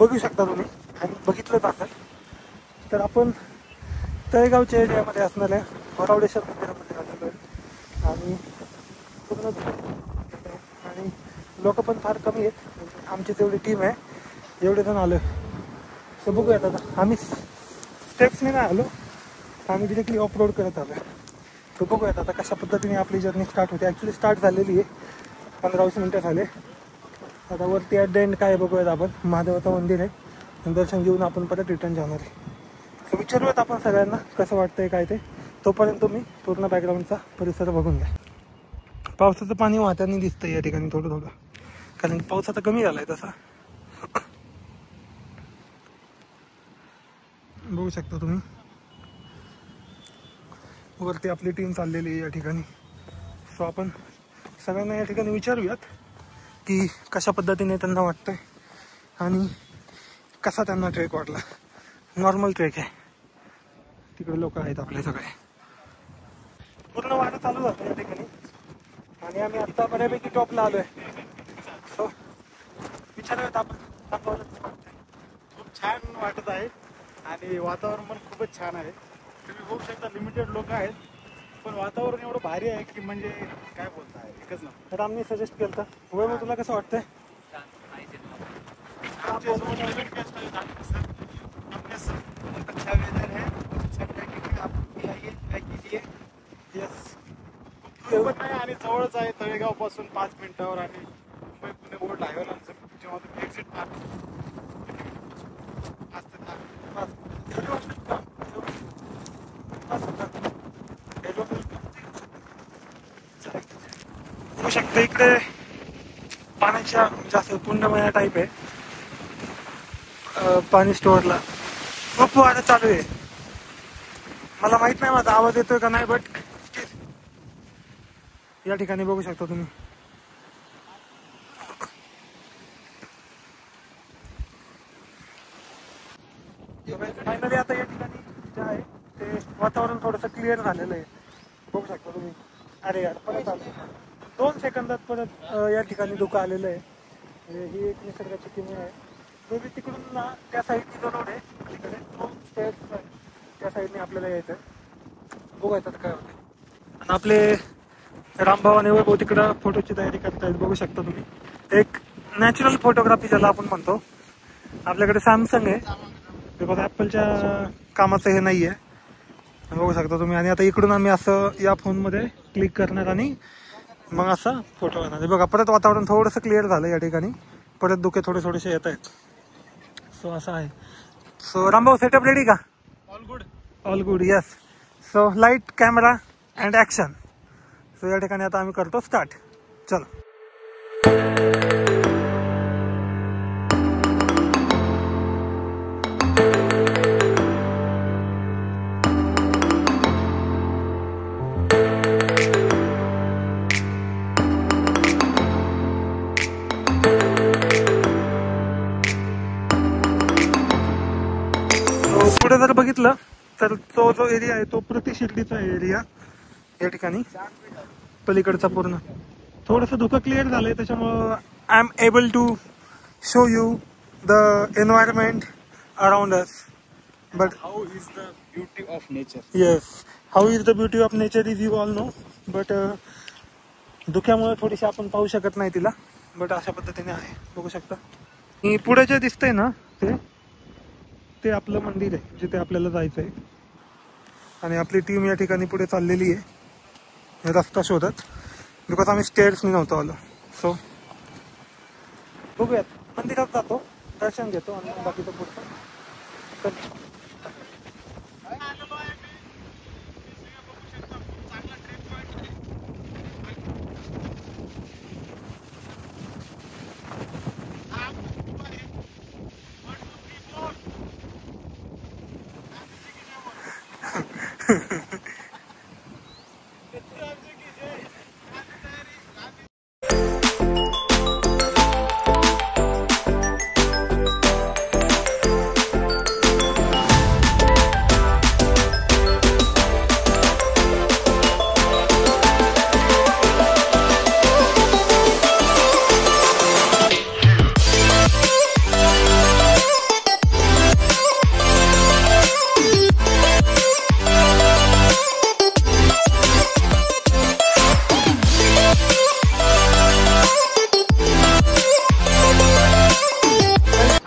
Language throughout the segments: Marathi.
बघू शकता तुम्ही आणि बघितलंच असेल. तर आपण तळेगावच्या एरियामध्ये असणाऱ्या वरावडेश्वर मंदिरामध्ये आलेलो आहे आणि पूर्ण आणि लोक पण फार कमी आहेत. आमची तेवढी टीम आहे, एवढे जण आलो. सो बघूयात आता. आम्ही स्टेप्सने नाही आलो, आम्ही डिरेक्टली ऑफ रोड करत आलो. तर बघूयात आता कशा पद्धतीने आपली जर्नी स्टार्ट होते. ॲक्च्युली स्टार्ट झालेली आहे, 15-20 मिनटं झाले. आता वरती ॲट द एंड काय बघूयात आपण. महादेवाचं मंदिर आहे, दर्शन घेऊन आपण परत रिटर्न जाणार आहे. तर विचारूयात आपण सगळ्यांना कसं वाटतंय काय ते. तोपर्यंत तुम्ही पूर्ण बॅकग्राऊंडचा परिसर बघून घ्या. पावसाचं पाणी वाहताना दिसतंय या ठिकाणी थोडं थोडं, कारण पाऊस आता कमी झालाय तसा. बघू शकता तुम्ही वरती आपली टीम चाललेली आहे या ठिकाणी. सो आपण सगळ्यांना या ठिकाणी विचारूयात की कशा पद्धतीने त्यांना वाटतंय आणि कसा त्यांना ट्रेक वाटला. नॉर्मल ट्रेक आहे, तिकडे लोक आहेत आपले सगळे. पूर्ण वाटं चालू जातं या ठिकाणी आणि आम्ही आत्ता बऱ्यापैकी टॉपला आलोय. सो विचारूयात आपण खूप छान वाटत आहे आणि वातावरण पण खूपच छान आहे. तुम्ही बघू शकता लिमिटेड लोक आहेत, पण वातावरण एवढं भारी आहे की म्हणजे काय बोलता आहे एकच ना. तर आम्ही सजेस्ट केलं तर वय मग तुला कसं वाटतंय? अच्छा वेदर है, अच्छा पैकेज आप आइए ट्राय कीजिए. येस, खूपच नाही आणि जवळच आहे तळेगाव पासून 5 मिनिटावर आणि मुंबई पुणे रोड हायवेला जेव्हा तुम्ही एक्झिट होऊ शकतं. इकडे पाण्याच्या जास्त पुण्यमया टाईप आहे. पाणी स्टोअरला खूप वाढत चालू आहे. मला माहित नाही माझा आवाज येतोय का नाही, बट या ठिकाणी बघू शकता तुम्ही. फायनली आता या ठिकाणी जे आहे ते वातावरण थोडंसं क्लिअर झालेलं आहे. बघू शकता तुम्ही. अरे यार परत आलं 2 सेकंदात परत या ठिकाणी धुकं आलेलं आहे. ही एक निसर्गाची किमया आहे. तो बी तिकडून ना त्या साईडनी जो रोड आहे तिकडे तो स्टेअर्स आहे, त्या साईडने आपल्याला यायचं आहे. बघूयात आता काय होतं. आणि आपले रामभाऊ आणि वैभव तिकडं फोटोची तयारी करतायत. बघू शकता तुम्ही. एक नॅचरल फोटोग्राफी ज्याला आपण म्हणतो. आपल्याकडे सॅमसंग आहे, बिकॉज ॲपलच्या कामाचं हे नाही आहे. बघू शकता तुम्ही. आणि आता इकडून आम्ही असं या फोनमध्ये क्लिक करणार आणि मग असा फोटो येणार. बघा परत वातावरण थोडंसं क्लिअर झालं या ठिकाणी. परत धुके थोडेसे येत आहेत. सो असं आहे. सो रामभाऊ सेटअप रेडी का? All good. All good, yes. So light, camera and action. So या ठिकाणी आता आम्ही करतो स्टार्ट. चलो. पुढे जर बघितलं तर तो जो एरिया आहे तो प्रति शिर्डीचा एरिया या ठिकाणी. पलीकडचा पूर्ण थोडंसं धुकं क्लिअर झालंय, त्याच्यामुळं I am able to show you the environment around us. But how is the beauty of nature. Yes, how is the beauty of nature is you all know. But धुक्यामुळे थोडीशी आपण पाहू शकत नाही तिला, बट अशा पद्धतीने आहे. बघू शकता. पुढे जे दिसतंय ना ते आपलं मंदिर आहे जिथे आपल्याला जायचं आहे. आणि आपली टीम या ठिकाणी पुढे चाललेली आहे रस्ता शोधत, बिकॉज आम्ही स्टेअर्सनी नव्हतो आलो. सो बघूयात. मंदिरात जातो, दर्शन घेतो आणि बाकीचं पुढचं.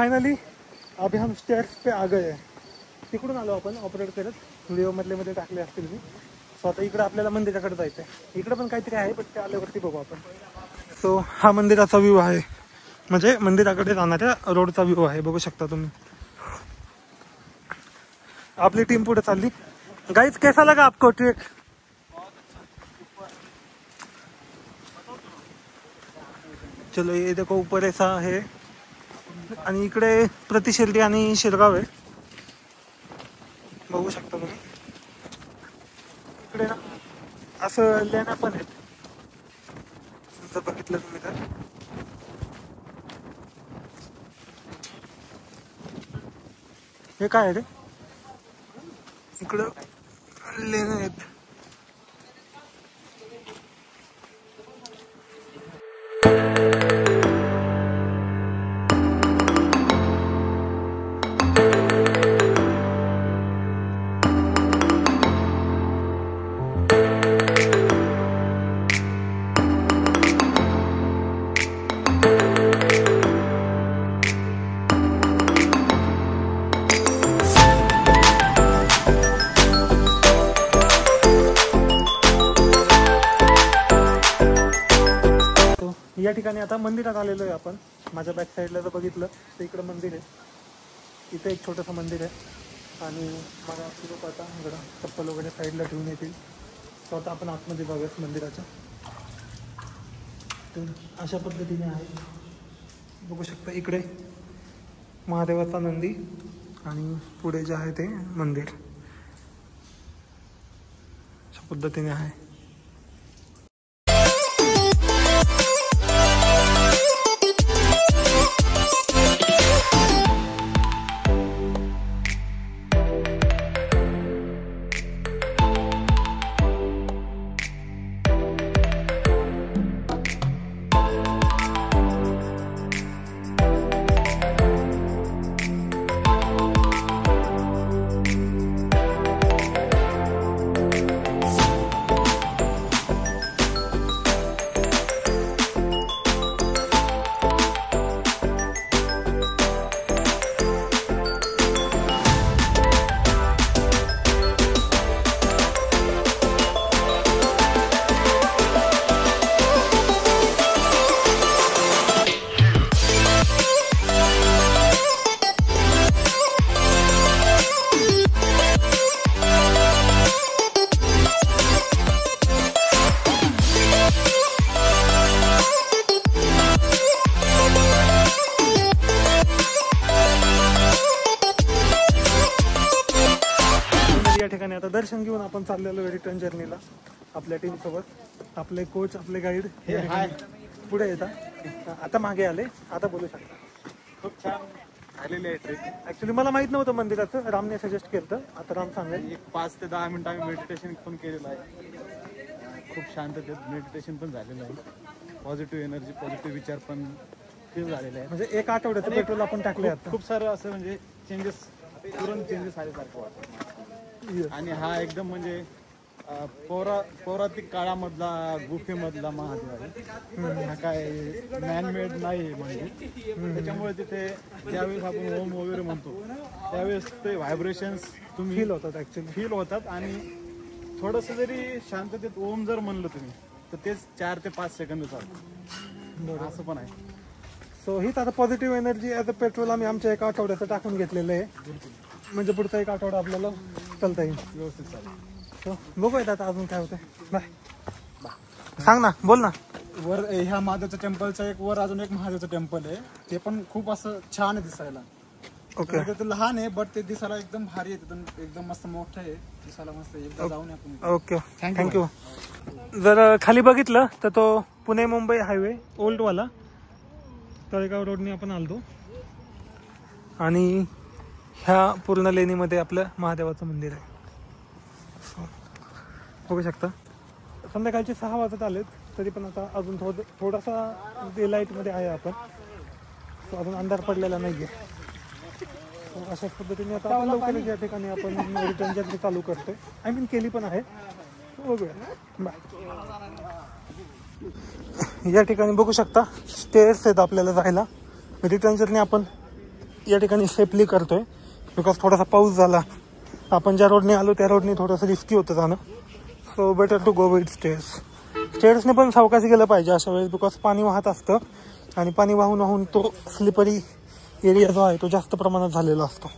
फाइनली अभी हम स्टेयर्स पे आ गए. तिकडून आलो आपण ऑपरेट करत, व्हिडिओ मध्ये टाकले असतील मी. सो आता इकडे आपल्याला मंदिराकडे जायचं आहे. इकडे पण काहीतरी आहे पण ते आल्यावरती बघू आपण. सो हा मंदिराचा व्ह्यू आहे, म्हणजे मंदिराकडे जाणाऱ्या रोडचा व्ह्यू आहे, बघू शकता तुम्ही. आपली टीम पुढे चालली. गाइस कैसा लगा आपको ट्रेक? चलो ये देखो ऊपर ऐसा है आणि इकडे प्रतिशिर्डी आणि शिरगाव आहे, बघू शकता तुम्ही. इकडे ना असं लेण्या पण आहेत, जर बघितलं तुम्ही तर. हे काय आहे रे? इकडं लेण्या आहेत. या ठिकाणी आता मंदिरात आलेलो आहे आपण. माझ्या बॅक साईडला जर बघितलं तर इकडं मंदिर आहे, इथे एक छोटंसं मंदिर आहे आणि मला लोक आता इकडं चप्पल वगैरे साईडला ठेवून येतील. तो आता आपण आतमध्ये जाऊयात मंदिराच्या. तर अशा पद्धतीने आहे, बघू शकता. इकडे महादेवाचा नंदी आणि पुढे जे आहे ते मंदिर अशा पद्धतीने आहे. या ठिकाणी आता दर्शन घेऊन आपण चाललेलो रिटर्न जर्नीला आपल्या टीम सोबत. आपले कोच, आपले गाईड हे पुढे येतात, आता मागे आले, आता बोलू शकता. खूप छान झालेले आहे ट्रेक. ऍक्च्युली मला माहित नव्हतं मंदिराचं, रामने सजेस्ट केलं. आता राम सांगेल. एक 5 ते 10 मिनिटं आम्ही मेडिटेशन पण केलेलं आहे. खूप शांततेत मेडिटेशन पण झालेलं आहे. पॉझिटिव्ह एनर्जी, पॉझिटिव्ह विचार पण फील झालेले आहे. म्हणजे एक आठवड्याचं पेट्रोल आपण टाकले आता. खूप सारं असं म्हणजे चेंजेस, तुरंत चेंजेस आल्यासारखं वाटतं. आणि हा एकदम म्हणजे पौरातिक काळामधला गुफेमधला महादेव आहे. हा काय मॅनमेड नाही म्हणजे. त्याच्यामुळे तिथे ज्यावेळेस आपण ओम वगैरे म्हणतो त्यावेळेस ते व्हायब्रेशन्स तुम्ही फील होतात. आणि थोडंसं जरी शांततेत ओम जर म्हणलं तुम्ही तर तेच 4 ते 5 सेकंद चालतं, असं पण आहे. सो हीच आता positive energy as a petrol आम्ही आमच्या एका आठवड्याचं टाकून घेतलेलं आहे. म्हणजे पुढचा एक आठवडा आपल्याला चालता येईल व्यवस्थित चालेल. सो बघूयात आता अजून काय होतंय. बाय. सांग ना, बोल ना. वर ह्या महादेवच्या टेम्पलचा एक वर अजून एक महादेवचं टेम्पल आहे, ते पण खूप असं छान आहे दिसायला. ओके. ते लहान आहे बट ते दिसायला एकदम भारी आहे, एकदम मस्त मोठं आहे दिसायला, मस्त. एकदा जाऊन आपण. Okay, thank you. जर खाली बघितलं तर तो पुणे मुंबई हायवे ओल्ड वाला तळेगाव रोडने आपण आलतो आणि ह्या पूर्ण लेणीमध्ये आपलं महादेवाचं मंदिर आहे. बघू शकता. संध्याकाळचे 6 वाजत आलेत तरी पण आता अजून थोडासा डे लाईटमध्ये आहे आपण. अजून अंधार पडलेला नाही आहे. अशाच पद्धतीने आता आपण लवकरच या ठिकाणी आपण रिटर्न जर्नी चालू करतोय. आय मीन केली पण आहे. बघूया. बाय. या ठिकाणी बघू शकता स्टेअर्स आहेत आपल्याला जायला. रिटर्न जर्नी आपण या ठिकाणी सेफली करतोय बिकॉज थोडासा पाऊस झाला. आपण ज्या रोडने आलो त्या रोडने थोडंसं रिस्की होतं जाणं. So better to go with स्टेअर्सने पण सावकाश गेलं पाहिजे अशा वेळेस बिकॉज पाणी वाहत असतं आणि पाणी वाहून वाहून तो स्लिपरी एरिया जो आहे तो जास्त प्रमाणात झालेला असतो.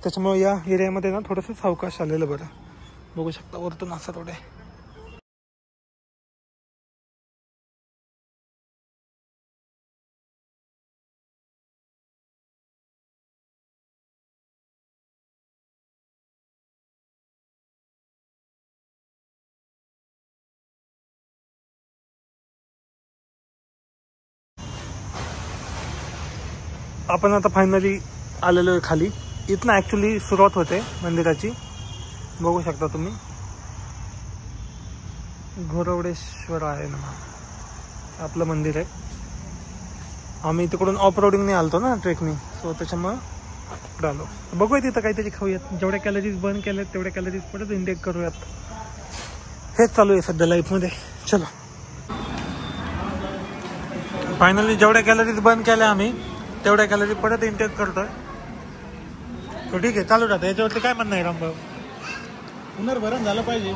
त्याच्यामुळे या एरियामध्ये ना थोडंसं सावकाश आलेलं बरं. बघू शकता वरतून असा रोड आहे. आपण आता फायनली आलेलो आहे खाली. इथनं ॲक्च्युली सुरुवात होते मंदिराची. बघू शकता तुम्ही घोरवडेश्वर आहे ना आपलं मंदिर आहे. आम्ही तिकडून ऑफ रोडिंगने आलतो ना ट्रेकनी. सो त्याच्यामुळं इकडं आलो. बघूया तिथं काहीतरी खाऊयात. जेवढ्या कॅलरीज बर्न केल्यात तेवढ्या कॅलरीज परत इंटेक करूयात. हेच चालू आहे सध्या लाईफमध्ये. चलो फायनली जेवढ्या कॅलरीज बर्न केल्या आम्ही तेवढ्या कॅलरी परत इंटेक करतोय. तो ठीक आहे चालू राहतं. याच्यावरती काय म्हणणं आहे रामभाऊ? पुनर्भरण झालं पाहिजे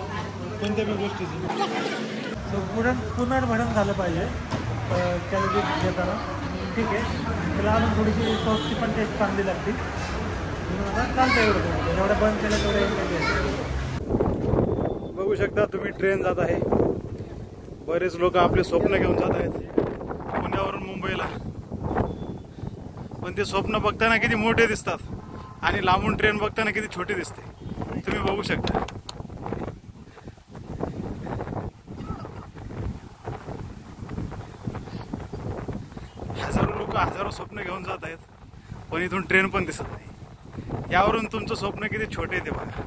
कोणत्या बी गोष्टीचं. सो पुनर्भरण झालं पाहिजे कॅलरीज घेताना. ठीक आहे त्याला अजून थोडीशी सॉसची पण टेस्ट चांगली लागते. चालतं एवढं जेवढं बंद केलं तेवढं. बघू शकता तुम्ही ट्रेन जात आहे. बरेच लोक आपले स्वप्न घेऊन जात आहेत पुण्यावरून मुंबईला. पण ते स्वप्न बघताना किती मोठे दिसतात आणि लांबून ट्रेन बघताना किती छोटी दिसते. तुम्ही बघू शकता. हजारो लोक हजारो स्वप्न घेऊन जात आहेत पण इथून ट्रेन पण दिसत नाही. यावरून तुमचं स्वप्न किती छोटे ते बघा.